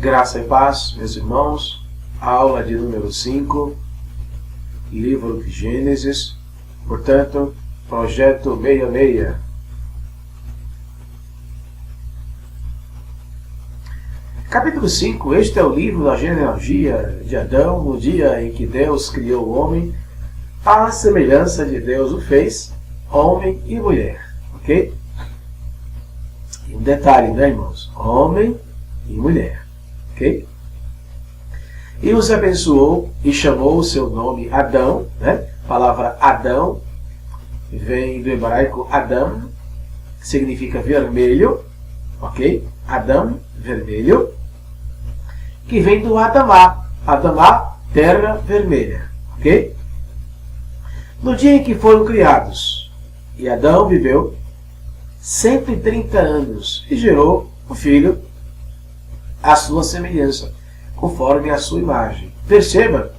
Graça e paz, meus irmãos. Aula de número 5, livro de Gênesis, portanto, projeto 66. Capítulo 5, este é o livro da genealogia de Adão, no dia em que Deus criou o homem, à semelhança de Deus o fez, homem e mulher, ok? E um detalhe, né, irmãos? Homem e mulher. Okay? E os abençoou e chamou o seu nome Adão, né? A palavra Adão vem do hebraico Adam, que significa vermelho, ok? Adão, vermelho, que vem do Adamá, Adamá, terra vermelha, ok? No dia em que foram criados, e Adão viveu 130 anos e gerou um filho à sua semelhança, conforme a sua imagem. Perceba,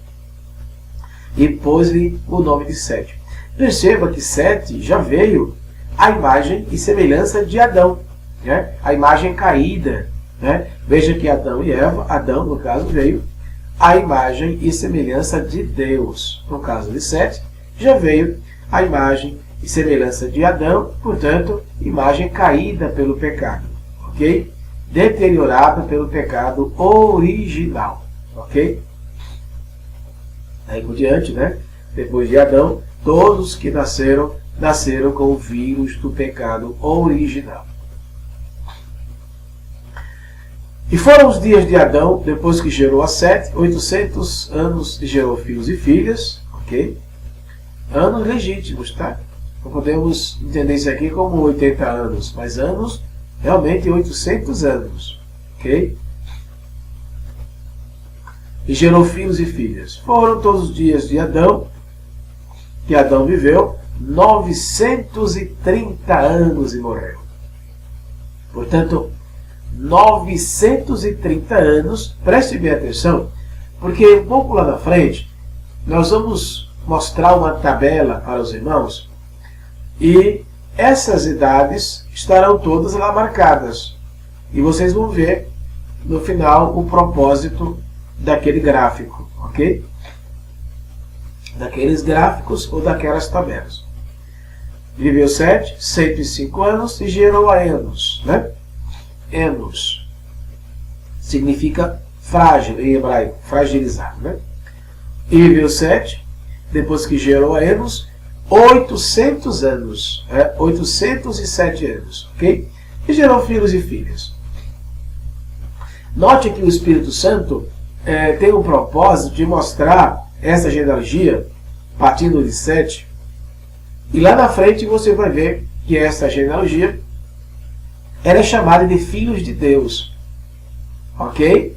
e pôs-lhe o nome de Sete. Perceba que Sete já veio a imagem e semelhança de Adão, né? A imagem caída, né? Veja que Adão e Eva, Adão no caso veio a imagem e semelhança de Deus. No caso de Sete, já veio a imagem e semelhança de Adão, portanto, imagem caída pelo pecado, ok? Deteriorada pelo pecado original, ok? Aí por diante, né? Depois de Adão, todos que nasceram com o vírus do pecado original. E foram os dias de Adão, depois que gerou a Sete, 800 anos e gerou filhos e filhas, ok? Anos legítimos, tá? Não podemos entender isso aqui como 80 anos, mas anos realmente 800 anos, ok? E gerou filhos e filhas. Foram todos os dias de Adão, que Adão viveu 930 anos e morreu. Portanto, 930 anos, preste bem atenção, porque um pouco lá na frente, nós vamos mostrar uma tabela para os irmãos, e essas idades estarão todas lá marcadas. E vocês vão ver no final o propósito daquele gráfico, ok? Daqueles gráficos ou daquelas tabelas. Viveu Sete, 105 anos e gerou a Enos, né? Enos significa frágil em hebraico, fragilizado, né? E viveu Sete, depois que gerou a Enos, 800 anos, 807 anos, ok? E gerou filhos e filhas. Note que o Espírito Santo tem o propósito de mostrar essa genealogia, partindo de Sete, e lá na frente você vai ver que essa genealogia era chamada de filhos de Deus, ok?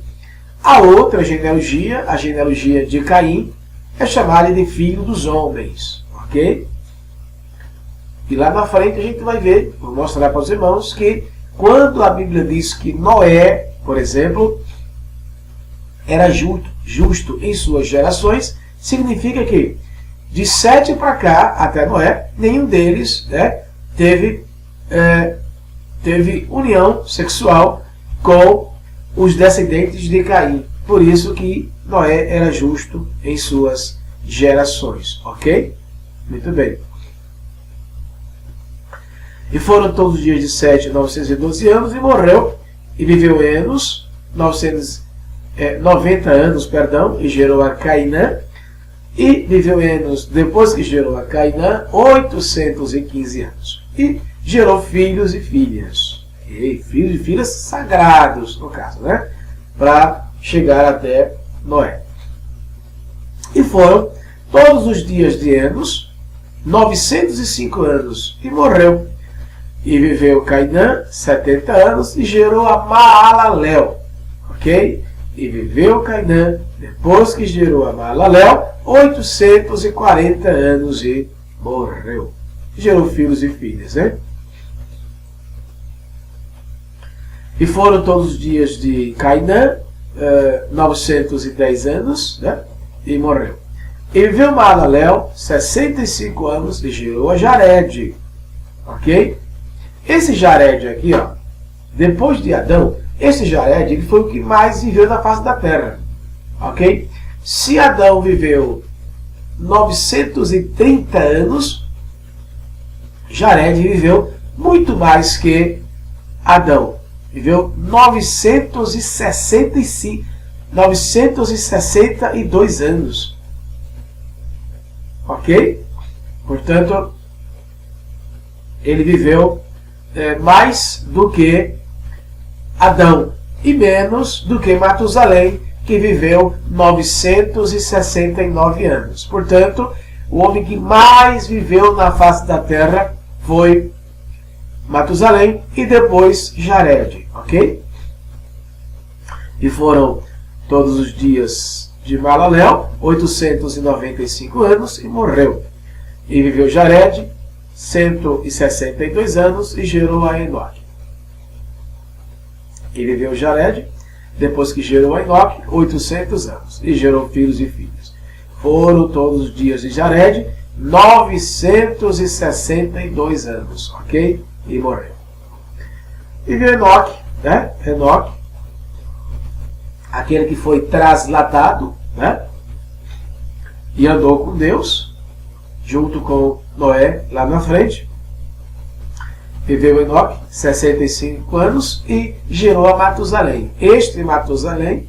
A outra genealogia, a genealogia de Caim, é chamada de filho dos homens, ok? E lá na frente a gente vai ver, vou mostrar para os irmãos, que quando a Bíblia diz que Noé, por exemplo, era justo em suas gerações, significa que de Sete para cá, até Noé, nenhum deles, né, teve união sexual com os descendentes de Caim. Por isso que Noé era justo em suas gerações, ok? Muito bem. E foram todos os dias de Sete 912 anos e morreu, e viveu Enos 90 anos, e gerou a Cainã, e viveu Enos, depois que gerou a Cainã, 815 anos. E gerou filhos e filhas. E filhos e filhas sagrados, no caso, né? Para chegar até Noé. E foram todos os dias de Enos, 905 anos, e morreu. E viveu Cainã 70 anos e gerou a Maalalel, ok? E viveu Cainã, depois que gerou a Maalalel, 840 anos e morreu. Gerou filhos e filhas, né? E foram todos os dias de Cainã, 910 anos, né? E morreu. E viveu Maalalel 65 anos e gerou a Jared, ok? Esse Jared aqui, ó, depois de Adão, Esse Jared, ele foi o que mais viveu na face da terra. Ok? Se Adão viveu 930 anos, Jared viveu muito mais que Adão. Viveu 962 anos. Ok? Portanto, ele viveu mais do que Adão e menos do que Matusalém, que viveu 969 anos. Portanto, o homem que mais viveu na face da terra foi Matusalém e depois Jared, ok? E foram todos os dias de Malalel, 895 anos, e morreu. E viveu Jared 162 anos e gerou a Enoque. E viveu Jared, depois que gerou a Enoque, 800 anos, e gerou filhos e filhas. Foram todos os dias de Jared 962 anos, ok? E morreu. E viveu Enoque, né? Enoque, aquele que foi trasladado, né? E andou com Deus, junto com Noé lá na frente. Viveu Enoque 65 anos e gerou a Matusalém. Este Matusalém,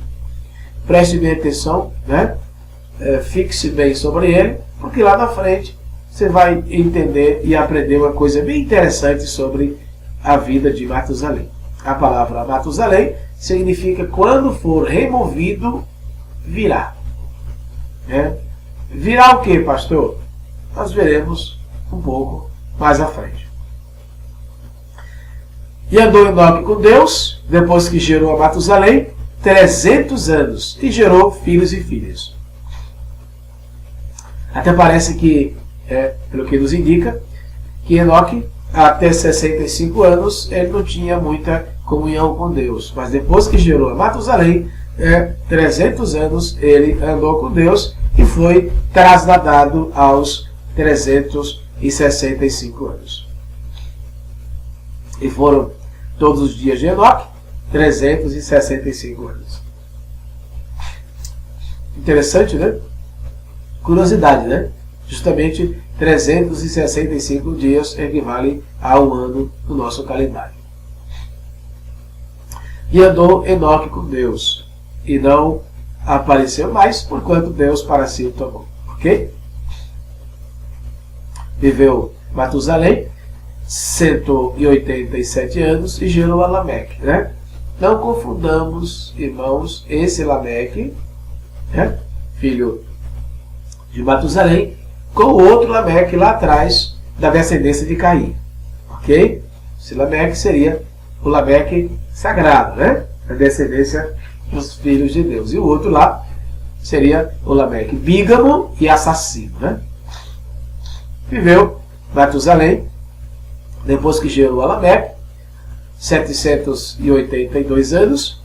preste bem atenção, né? Fixe bem sobre ele, porque lá na frente você vai entender e aprender uma coisa bem interessante sobre a vida de Matusalém. A palavra Matusalém significa quando for removido, virá. Virá o que, pastor? Nós veremos um pouco mais à frente. E andou Enoque com Deus, depois que gerou a Matusalém, 300 anos, e gerou filhos e filhas. Até parece que, pelo que nos indica, que Enoque, até 65 anos, ele não tinha muita comunhão com Deus. Mas depois que gerou a Matusalém, 300 anos, ele andou com Deus e foi trasladado aos 365 anos. E foram todos os dias de Enoque, 365 anos. Interessante, né? Curiosidade, né? Justamente 365 dias equivale a um ano no nosso calendário. E andou Enoque com Deus, e não apareceu mais, porquanto Deus para si o tomou. Ok? Viveu Matusalém 187 anos e gerou a Lameque, né? Não confundamos, irmãos, esse Lameque, né? Filho de Matusalém, com o outro Lameque lá atrás, da descendência de Caim. Ok? Esse Lameque seria o Lameque sagrado, né? A descendência dos filhos de Deus. E o outro lá seria o Lameque bígamo e assassino, né? Viveu Matusalém, depois que gerou a Lameque, 782 anos,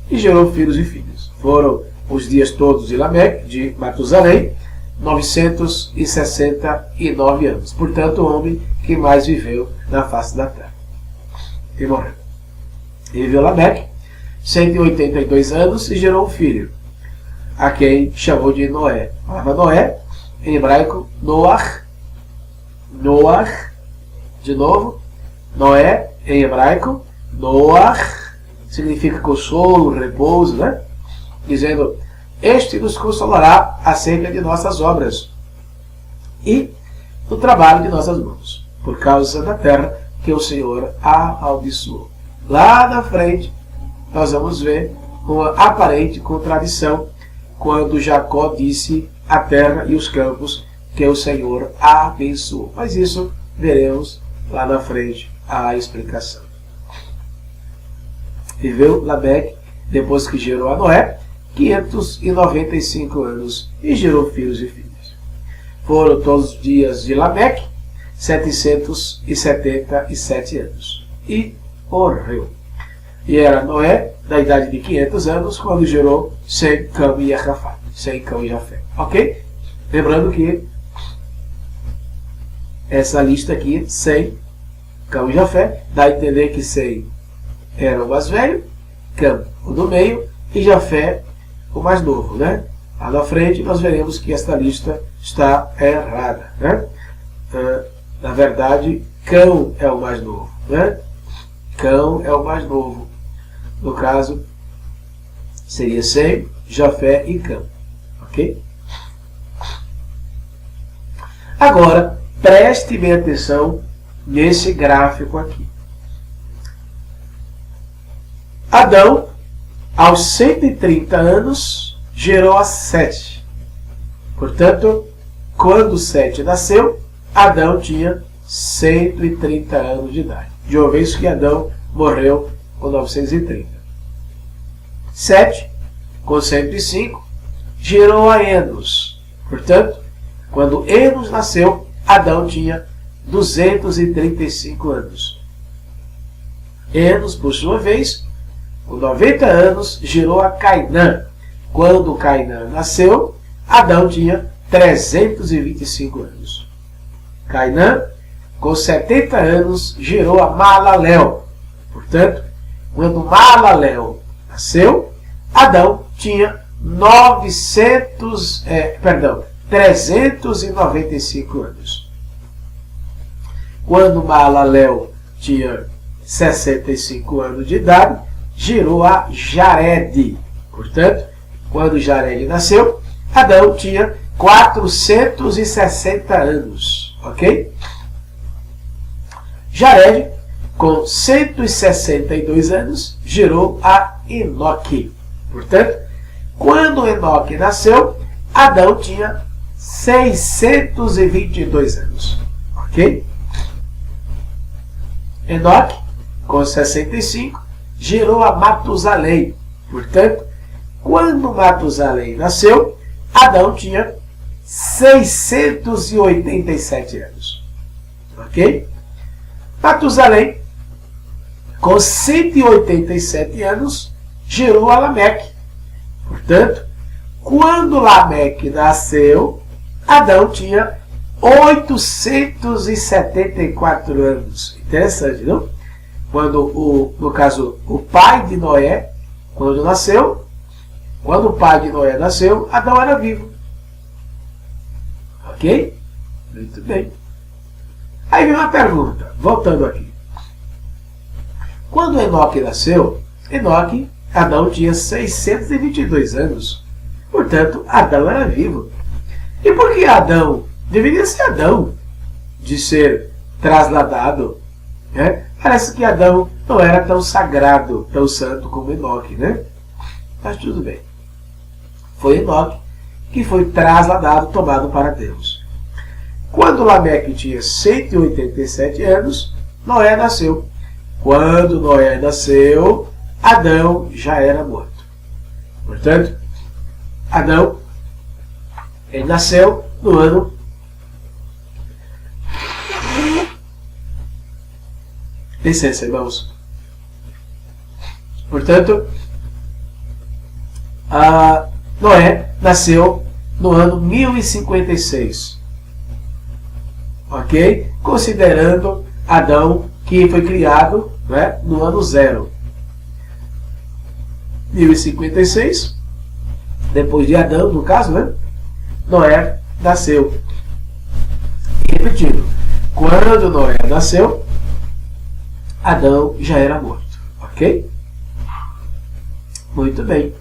e gerou filhos e filhas. Foram os dias todos de Lameque, de Matusalém, 969 anos. Portanto, o homem que mais viveu na face da terra. E morreu. E viveu Lameque 182 anos e gerou um filho, a quem chamou de Noé. A palavra Noé, em hebraico, Noach. Noach, de novo, Noé, em hebraico, Noach, significa consolo, repouso, né? Dizendo, este nos consolará acerca de nossas obras e do trabalho de nossas mãos, por causa da terra que o Senhor amaldiçoou. Lá na frente, nós vamos ver uma aparente contradição quando Jacó disse a terra e os campos que o Senhor abençoou. Mas isso veremos lá na frente a explicação. Viveu Lameque, depois que gerou a Noé, 595 anos e gerou filhos e filhas. Foram todos os dias de Lameque 777 anos e morreu. E era Noé da idade de 500 anos quando gerou Sem, Cam e Jafé. Sem, Cam e Jafé. Ok? Lembrando que essa lista aqui, Sem, Cam e Jafé, dá a entender que Sem era o mais velho Cam, o do meio, e Jafé, o mais novo, né? Lá na frente nós veremos que esta lista está errada, né? Na verdade, Cão é o mais novo, né? Cão é o mais novo. No caso, seria Sem, Jafé e Cam, ok? Agora, preste bem atenção nesse gráfico aqui. Adão, aos 130 anos, gerou a Sete. Portanto, quando Sete nasceu, Adão tinha 130 anos de idade. De uma vez que Adão morreu com 930. Sete, com 105, gerou a Enos. Portanto, quando Enos nasceu, Adão tinha 235 anos. Enos, por sua vez, com 90 anos, gerou a Cainã. Quando Cainã nasceu, Adão tinha 325 anos. Cainã, com 70 anos, gerou a Maalalel. Portanto, quando Maalalel nasceu, Adão tinha 395 anos. Quando Maalalel tinha 65 anos de idade, gerou a Jared. Portanto, quando Jared nasceu, Adão tinha 460 anos. Ok? Jared, com 162 anos, gerou a Enoque. Portanto, quando Enoque nasceu, Adão tinha 622 anos. Ok? Enoque, com 65, gerou a Matusalém. Portanto, quando Matusalém nasceu, Adão tinha 687 anos. Ok? Matusalém, com 187 anos, gerou a Lameque. Portanto, quando Lameque nasceu, Adão tinha 874 anos. Interessante, não? Quando, no caso, o pai de Noé, quando o pai de Noé nasceu, Adão era vivo. Ok? Muito bem. Aí vem uma pergunta, voltando aqui. Quando Enoque nasceu, Adão tinha 622 anos. Portanto, Adão era vivo. E por que Adão? Deveria ser Adão de ser trasladado, né? Parece que Adão não era tão sagrado, tão santo como Enoque, né? Mas tudo bem. Foi Enoque que foi trasladado, tomado para Deus. Quando Lameque tinha 187 anos, Noé nasceu. Quando Noé nasceu, Adão já era morto. Portanto, Adão, ele nasceu no ano licença, irmãos. Portanto, Noé nasceu no ano 1056. Ok? Considerando Adão, que foi criado, né, no ano 0. 1056. Depois de Adão, no caso, né, Noé nasceu. Repetindo, quando Noé nasceu, Adão já era morto. Ok? Muito bem.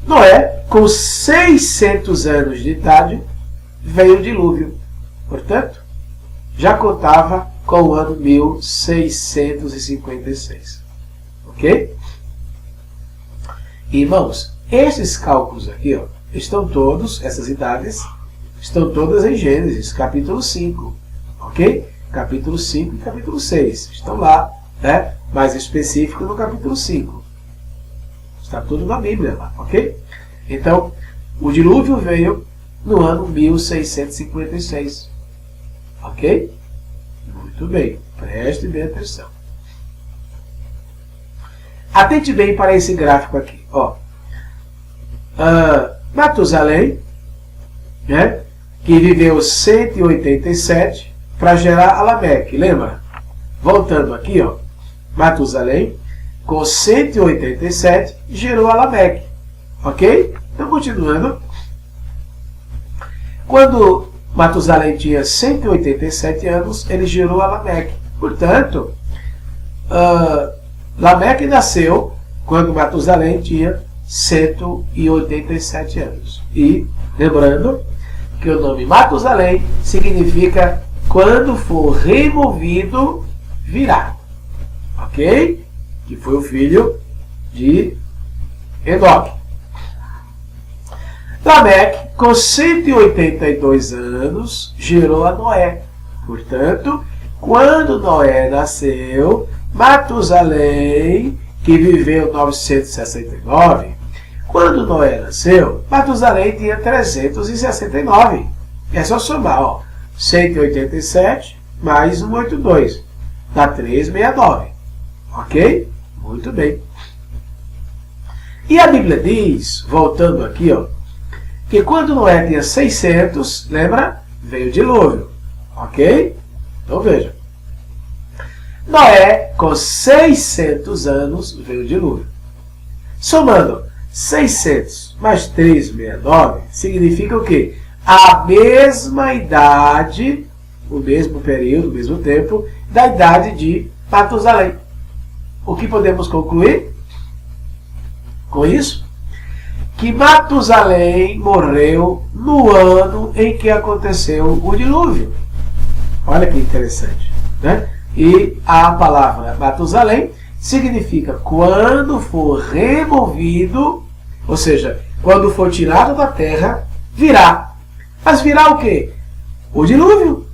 Noé, com 600 anos de idade, veio o dilúvio. Portanto, já contava com o ano 1656. Ok? Irmãos, esses cálculos aqui, ó, estão todos, essas idades, estão todas em Gênesis, capítulo 5. Ok? Capítulo 5 e capítulo 6. Estão lá, né? Mais específico no capítulo 5. Está tudo na Bíblia lá, ok? Então, o dilúvio veio no ano 1656. Ok? Muito bem. Preste bem atenção. Atente bem para esse gráfico aqui. Ó. Matusalém, né, que viveu 187 para gerar a Lameque. Lembra? Voltando aqui, ó. Matusalém com 187, gerou a Lameque. Ok? Então, continuando. Quando Matusalém tinha 187 anos, ele gerou a Lameque. Portanto, Lameque nasceu quando Matusalém tinha 187 anos. E, lembrando que o nome Matusalém significa quando for removido, virá. Ok? Que foi o filho de Enoque. Lameque, com 182 anos, gerou a Noé. Portanto, quando Noé nasceu, Matusalém, que viveu 969, quando Noé nasceu, Matusalém tinha 369. É só somar, ó, 187 mais 182, dá 369. Ok? Muito bem. E a Bíblia diz, voltando aqui, ó, que quando Noé tinha 600, lembra? Veio o dilúvio. Ok? Então veja. Noé, com 600 anos, veio o dilúvio. Somando 600 mais 369, significa o quê? A mesma idade, o mesmo período, o mesmo tempo, da idade de Matusalém. O que podemos concluir com isso? Que Matusalém morreu no ano em que aconteceu o dilúvio. Olha que interessante, né? E a palavra Matusalém significa quando for removido, ou seja, quando for tirado da terra, virá. Mas virá o quê? O dilúvio.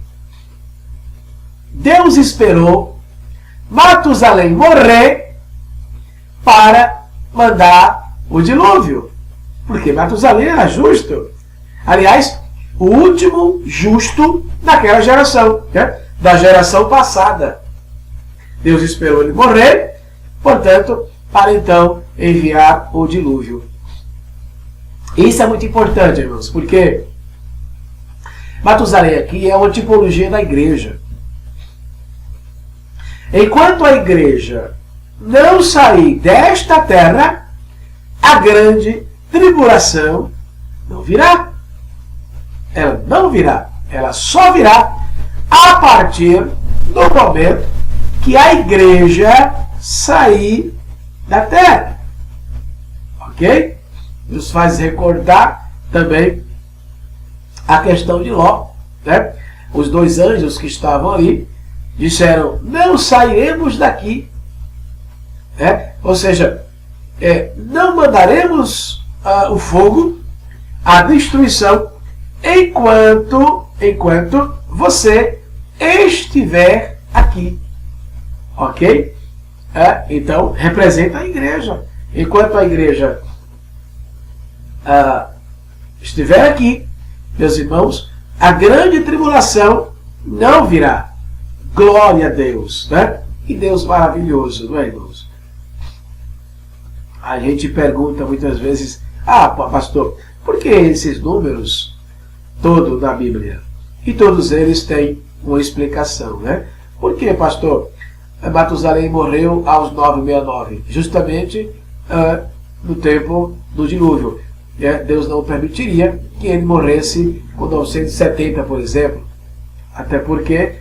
Deus esperou Matusalém morrer para mandar o dilúvio. Porque Matusalém era justo. Aliás, o último justo daquela geração, né? Da geração passada. Deus esperou ele morrer, portanto, para então enviar o dilúvio. Isso é muito importante, irmãos, porque Matusalém aqui é uma tipologia da igreja. Enquanto a igreja não sair desta terra, a grande tribulação não virá. Ela não virá. Ela só virá a partir do momento que a igreja sair da terra. Ok? Nos faz recordar também a questão de Ló. Né? Os dois anjos que estavam ali disseram, não sairemos daqui. Ou seja, não mandaremos o fogo, a destruição, enquanto você estiver aqui. Ok? Então, representa a igreja. Enquanto a igreja estiver aqui, meus irmãos, a grande tribulação não virá. Glória a Deus, né? Que Deus maravilhoso, não é, irmãos? A gente pergunta muitas vezes, pastor, por que esses números todos na Bíblia? E todos eles têm uma explicação, né? Por que, pastor, Matusalém morreu aos 969? Justamente no tempo do dilúvio. Deus não permitiria que ele morresse com 970, por exemplo. Até porque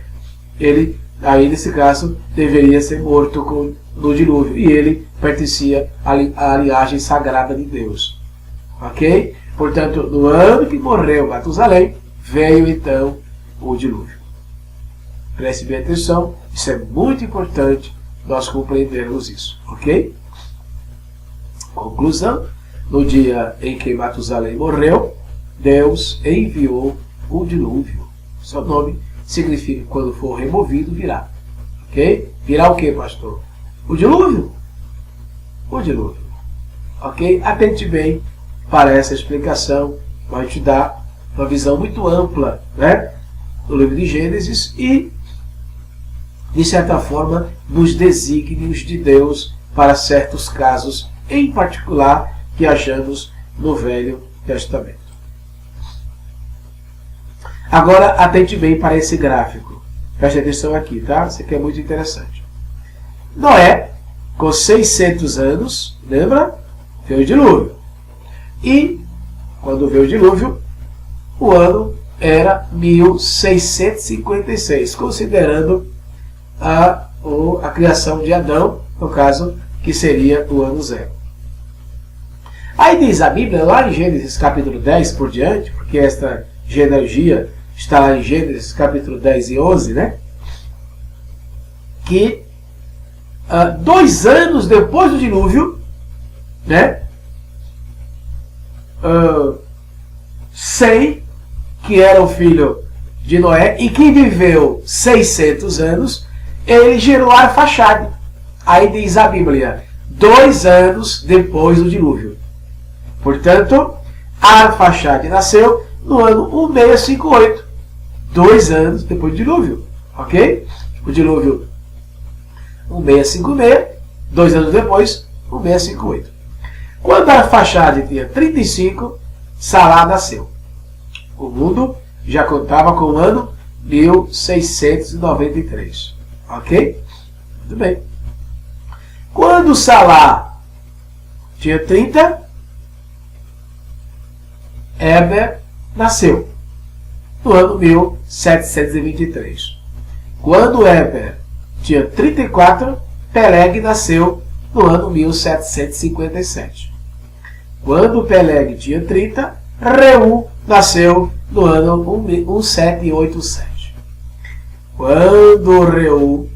ele, aí nesse caso, deveria ser morto no dilúvio. E ele pertencia à linhagem sagrada de Deus. Ok? Portanto, no ano que morreu Matusalém, veio então o dilúvio. Preste bem atenção, isso é muito importante nós compreendermos isso. Ok? Conclusão, no dia em que Matusalém morreu, Deus enviou o dilúvio. Seu nome significa quando for removido, virá. Ok? Virá o que, pastor? O dilúvio. O dilúvio. Ok? Atente bem para essa explicação. Vai te dar uma visão muito ampla, né, do livro de Gênesis e, de certa forma, nos desígnios de Deus para certos casos, em particular, que achamos no Velho Testamento. Agora, atente bem para esse gráfico. Preste atenção aqui, tá? Isso aqui é muito interessante. Noé, com 600 anos, lembra? Veio o dilúvio. E, quando veio o dilúvio, o ano era 1656, considerando a criação de Adão, no caso, que seria o ano 0. Aí diz a Bíblia, lá em Gênesis capítulo 10 por diante, porque esta genealogia está lá em Gênesis capítulo 10 e 11, né? Que 2 anos depois do dilúvio, né? Sem, que era o filho de Noé e que viveu 600 anos, ele gerou Arfaxade. Aí diz a Bíblia, 2 anos depois do dilúvio. Portanto, Arfaxade nasceu no ano 1658, 2 anos depois do dilúvio. Ok? O dilúvio 1656, 2 anos depois, 1658. Quando Arfaxade tinha 35, Salá nasceu. O mundo já contava com o ano 1693. Ok? Muito bem. Quando Salá tinha 30, Éber nasceu. No ano 1723. Quando Éber tinha 34, Peleg nasceu no ano 1757. Quando Peleg tinha 30, Reu nasceu no ano 1787. Quando Reu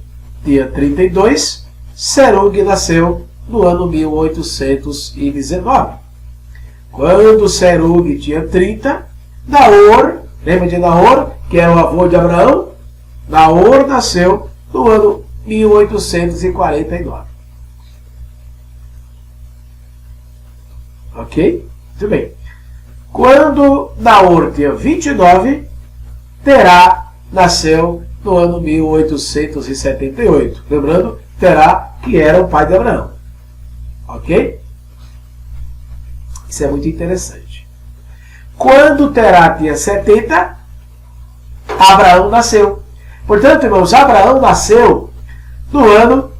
tinha 32, Serug nasceu no ano 1819. Quando Serug tinha 30, Naor, lembra de Naor, que era o avô de Abraão? Naor nasceu no ano 1849. Ok? Muito bem. Quando Naor tinha 29, Terá nasceu no ano 1878. Lembrando, Terá que era o pai de Abraão. Ok? Isso é muito interessante. Quando Terá tinha 70, Abraão nasceu. Portanto, irmãos, Abraão nasceu no ano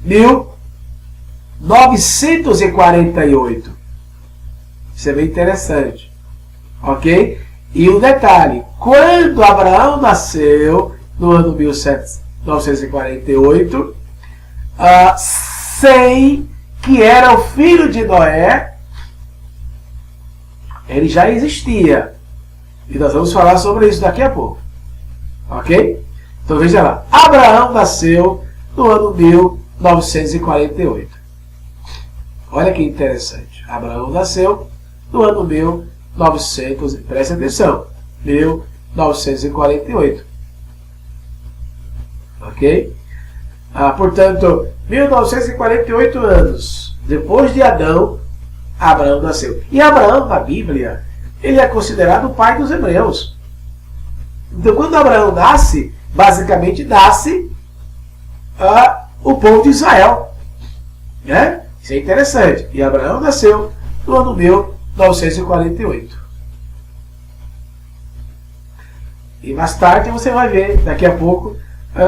1948. Isso é bem interessante. Ok? E um detalhe, quando Abraão nasceu, no ano 1948, Sem, que era o filho de Noé, ele já existia. E nós vamos falar sobre isso daqui a pouco. Ok? Então veja lá. Abraão nasceu no ano 1948. Olha que interessante. Abraão nasceu no ano 1900, presta atenção, 1948. Ok? Portanto, 1948 anos depois de Adão, Abraão nasceu. E Abraão, na Bíblia, ele é considerado o pai dos hebreus. Então, quando Abraão nasce, basicamente nasce o povo de Israel. Né? Isso é interessante. E Abraão nasceu no ano 1948. E mais tarde você vai ver, daqui a pouco,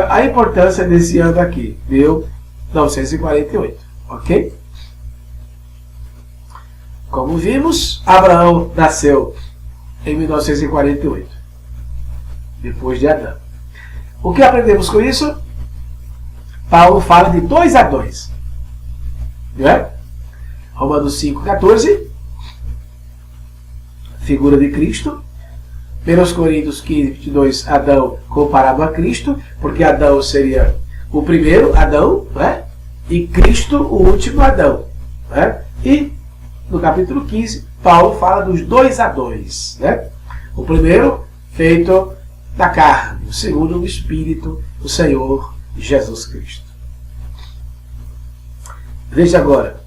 a importância desse ano aqui, 1948. Ok? Como vimos, Abraão nasceu em 1948, depois de Adão. O que aprendemos com isso? Paulo fala de 2 a 2. Né? Romanos 5,14, figura de Cristo. 1 Coríntios 15, 22, Adão comparado a Cristo, porque Adão seria o primeiro Adão, né? E Cristo o último Adão. Né? E no capítulo 15, Paulo fala dos 2 a 2. Né? O primeiro feito da carne, o segundo no Espírito, o Senhor Jesus Cristo. Veja agora,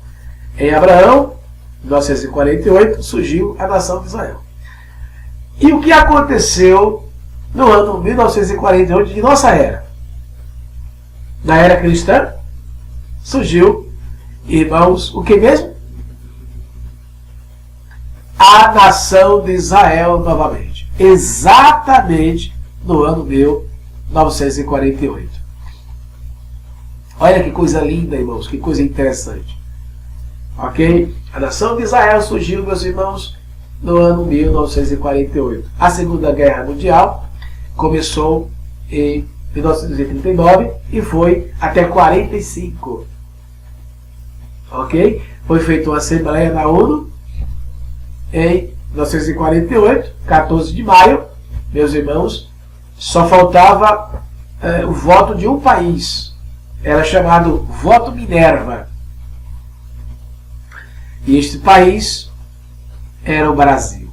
em Abraão, 1948, surgiu a nação de Israel. E o que aconteceu no ano 1948 de nossa era? Na era cristã, surgiu, irmãos, o que mesmo? A nação de Israel novamente. Exatamente no ano 1948. Olha que coisa linda, irmãos, que coisa interessante. Ok? A nação de Israel surgiu, meus irmãos, no ano 1948. A Segunda Guerra Mundial começou em 1939 e foi até 45. Ok? Foi feita uma assembleia na ONU em 1948, 14 de maio, meus irmãos. Só faltava o voto de um país. Era chamado Voto Minerva. E este país era o Brasil.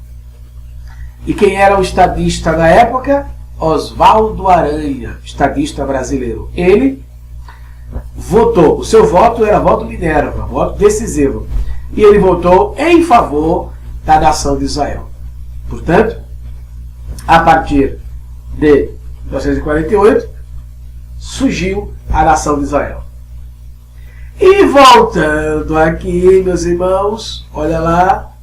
E quem era o estadista na época? Oswaldo Aranha, estadista brasileiro. Ele votou, o seu voto era voto Minerva, voto decisivo. E ele votou em favor da nação de Israel. Portanto, a partir de 1948, surgiu a nação de Israel. E voltando aqui, meus irmãos, olha lá,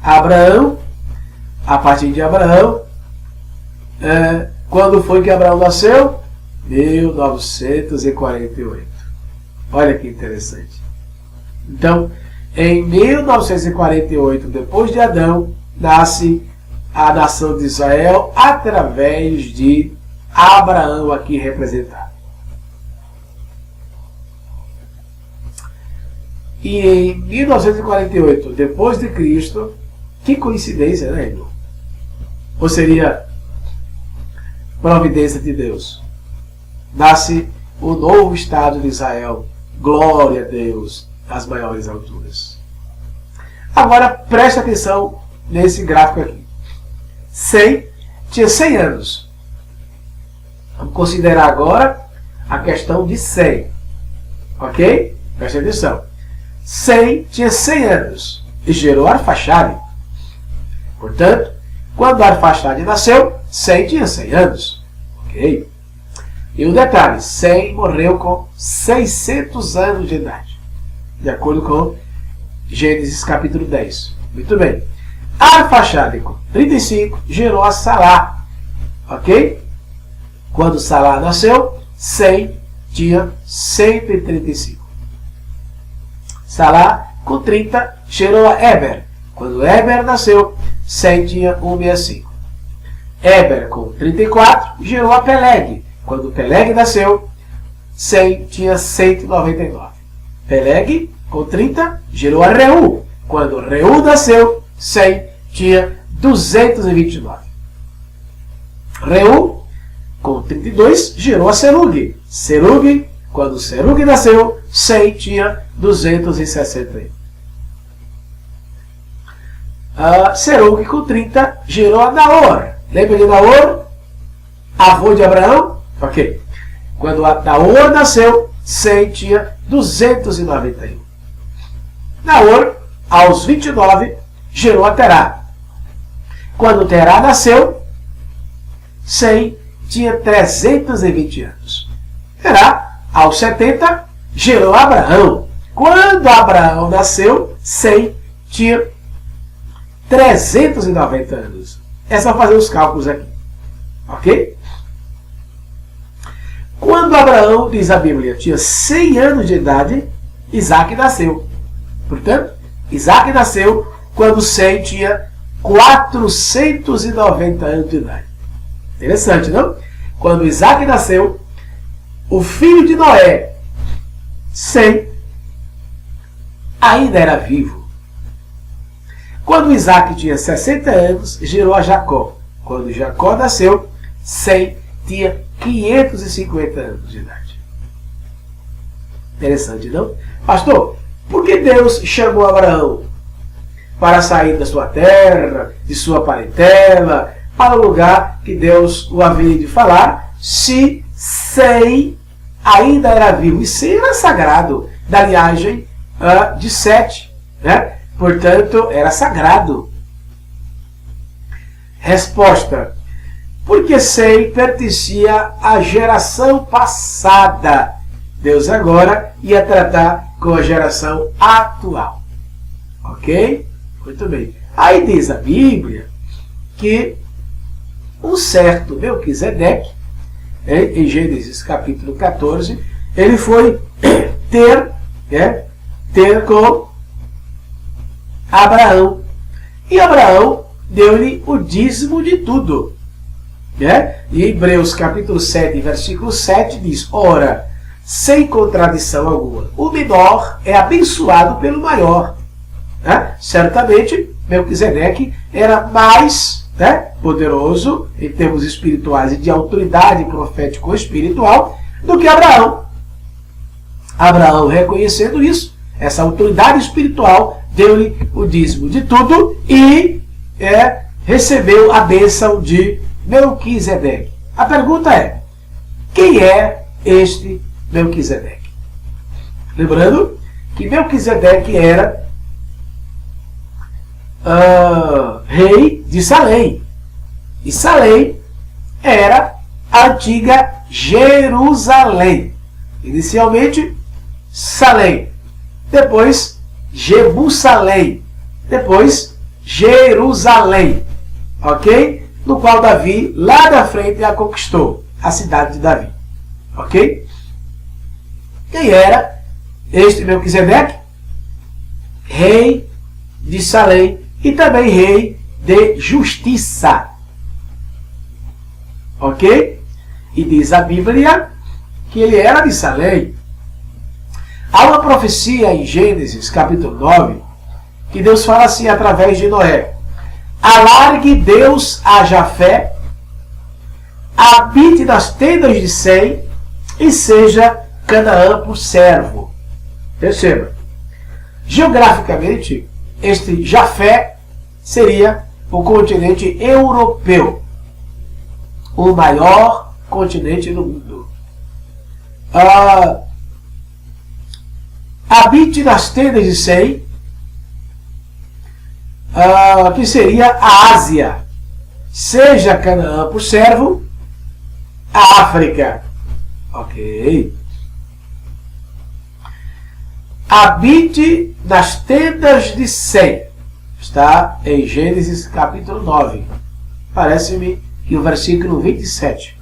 Abraão, a partir de Abraão, quando foi que Abraão nasceu? 1948. Olha que interessante. Então, em 1948, depois de Adão, nasce a nação de Israel através de Abraão aqui representado. E em 1948, depois de Cristo, que coincidência, né, irmão? Ou seria providência de Deus? Nasce o novo Estado de Israel. Glória a Deus, às maiores alturas. Agora, preste atenção nesse gráfico aqui. 100, tinha 100 anos. Vamos considerar agora a questão de 100. Ok? Preste atenção. 100 tinha 100 anos e gerou Arfaxade. Portanto, quando Arfaxade nasceu, 100 tinha 100 anos. Ok? E um detalhe, 100 morreu com 600 anos de idade. De acordo com Gênesis capítulo 10. Muito bem. Arfaxade com 35 gerou a Salá. Ok? Quando Salá nasceu, 100 tinha 135. Salá com 30 gerou a Eber. Quando Eber nasceu, 100 tinha 165. Eber com 34 gerou a Peleg. Quando Peleg nasceu, 100 tinha 199. Peleg com 30 gerou a Reu. Quando Reu nasceu, 100 tinha 229. Reu com 32 gerou a Serug. Serug, quando Serug nasceu, 100 tinha 261. Serug com 30 gerou a Naor. Lembra de Naor? Avô de Abraão? Ok. Quando Naor nasceu, 100 tinha 291. Naor, aos 29, gerou a Terá. Quando Terá nasceu, 100 tinha 320 anos. Terá, aos 70, gerou Abraão. Quando Abraão nasceu, 100 tinha 390 anos. É só fazer os cálculos aqui. Ok? Quando Abraão, diz a Bíblia, tinha 100 anos de idade, Isaac nasceu. Portanto, Isaac nasceu quando 100 tinha 490 anos de idade. Interessante, não? Quando Isaac nasceu, o filho de Noé, 100, ainda era vivo. Quando Isaac tinha 60 anos, gerou a Jacó. Quando Jacó nasceu, 100 tinha 550 anos de idade. Interessante, não? Pastor, por que Deus chamou Abraão para sair da sua terra, de sua parentela, para o lugar que Deus o havia de falar, se 100 ainda era vivo? E 100 era sagrado, da linhagem de Sete, né? Portanto, era sagrado. Resposta: porque 100 pertencia à geração passada. Deus agora ia tratar com a geração atual. Ok? Muito bem. Aí diz a Bíblia que um certo Melquisedeque em Gênesis capítulo 14, ele foi ter com Abraão. E Abraão deu-lhe o dízimo de tudo. E Hebreus capítulo 7, versículo 7 diz: ora, sem contradição alguma, o menor é abençoado pelo maior. Certamente, Melquisedeque era mais poderoso em termos espirituais e de autoridade profético espiritual do que Abraão. Abraão, reconhecendo isso, essa autoridade espiritual, deu-lhe o dízimo de tudo e recebeu a bênção de Melquisedeque. A pergunta é: quem é este Melquisedeque? Lembrando que Melquisedeque era rei de Salém. E Salém era a antiga Jerusalém. Inicialmente Salém, depois Jebusalém, depois Jerusalém, ok? No qual Davi, lá da frente, a conquistou, a cidade de Davi, ok? Quem era este Melquisedeque? Rei de Salém e também rei de justiça, ok? E diz a Bíblia que ele era de Salém. Há uma profecia em Gênesis capítulo 9 que Deus fala assim através de Noé: alargue Deus a Jafé, habite nas tendas de Sem e seja Canaã por servo. Perceba, geograficamente este Jafé seria o continente europeu, o maior continente do mundo. Habite nas tendas de Sem, que seria a Ásia, seja Canaã por servo, a África, ok? Habite nas tendas de Sem, está em Gênesis capítulo 9, parece-me que o versículo 27.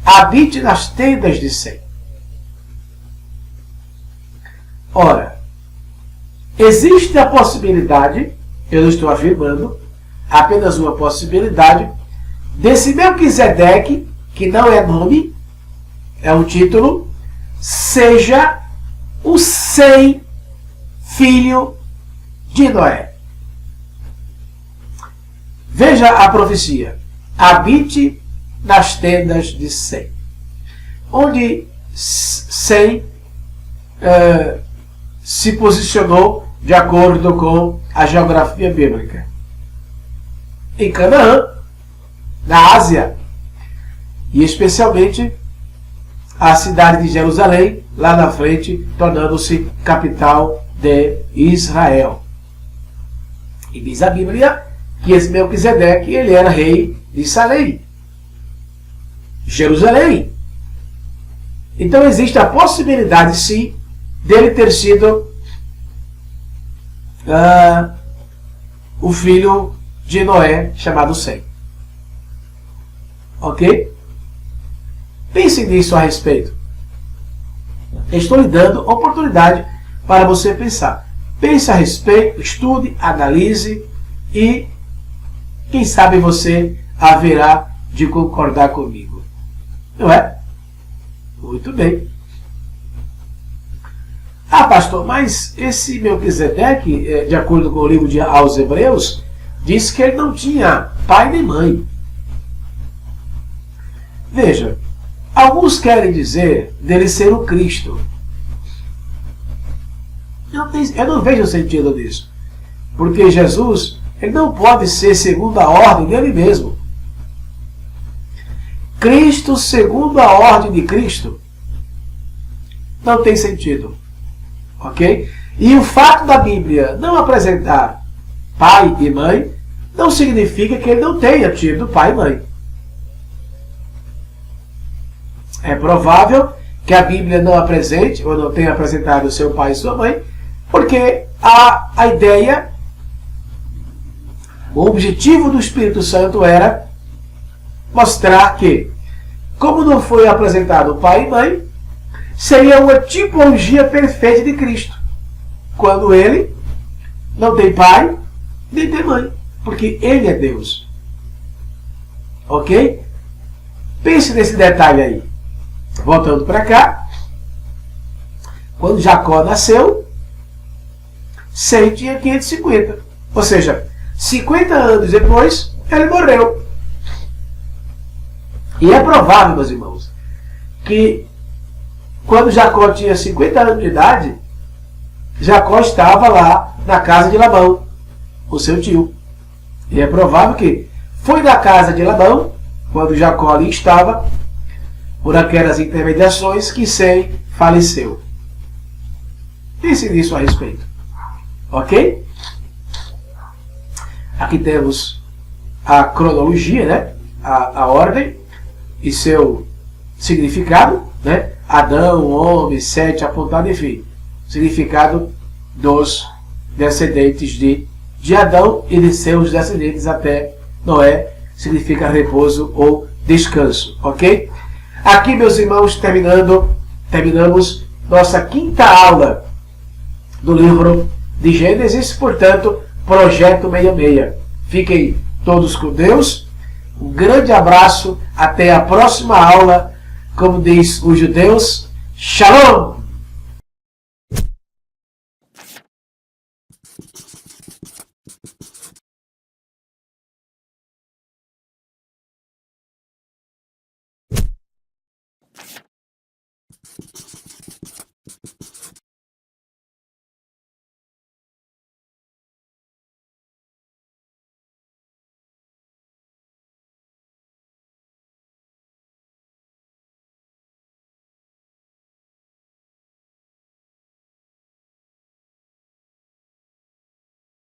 Habite nas tendas de Sem. Ora, existe a possibilidade, eu não estou afirmando, apenas uma possibilidade, desse Melquisedeque, que não é nome, é um título, seja o Sem, filho de Noé. Veja a profecia: habite nas tendas de Sem, onde Sem se posicionou de acordo com a geografia bíblica. Em Canaã, na Ásia, e especialmente a cidade de Jerusalém, lá na frente, tornando-se capital de Israel. E diz a Bíblia que esse Melquisedeque, ele era rei de Salém, Jerusalém. Então existe a possibilidade, sim, dele ter sido o filho de Noé, chamado Sem. Ok? Pense nisso a respeito. Estou lhe dando oportunidade para você pensar. Pense a respeito, estude, analise e, quem sabe, você haverá de concordar comigo. Não é? Muito bem. Pastor, mas esse Melquisedeque, de acordo com o livro aos Hebreus, diz que ele não tinha pai nem mãe. Veja, alguns querem dizer dele ser o Cristo. Eu não vejo sentido nisso. Porque Jesus, ele não pode ser segundo a ordem dele mesmo. Cristo segundo a ordem de Cristo não tem sentido. Ok? E o fato da Bíblia não apresentar pai e mãe não significa que ele não tenha tido pai e mãe. É provável que a Bíblia não apresente ou não tenha apresentado seu pai e sua mãe, porque a ideia, o objetivo do Espírito Santo era mostrar que Como não foi apresentado pai e mãe, seria uma tipologia perfeita de Cristo, quando ele não tem pai nem tem mãe, porque ele é Deus. Ok? Pense nesse detalhe aí. Voltando para cá, quando Jacó nasceu, Sem tinha 550. Ou seja, 50 anos depois, ele morreu. E é provável, meus irmãos, que quando Jacó tinha 50 anos de idade, Jacó estava lá na casa de Labão, o seu tio. E é provável que foi da casa de Labão, quando Jacó ali estava, por aquelas intermediações, que Sem faleceu. Pense nisso a respeito. Ok? Aqui temos a cronologia, né? A ordem e seu significado, né? Adão, homem, Sete, apontado, enfim. Significado dos descendentes de Adão e de seus descendentes até Noé, significa repouso ou descanso, ok? Aqui, meus irmãos, terminamos nossa quinta aula do livro de Gênesis, portanto, Projeto 66. Fiquem todos com Deus. Um grande abraço. Até a próxima aula. Como diz os judeus, Shalom!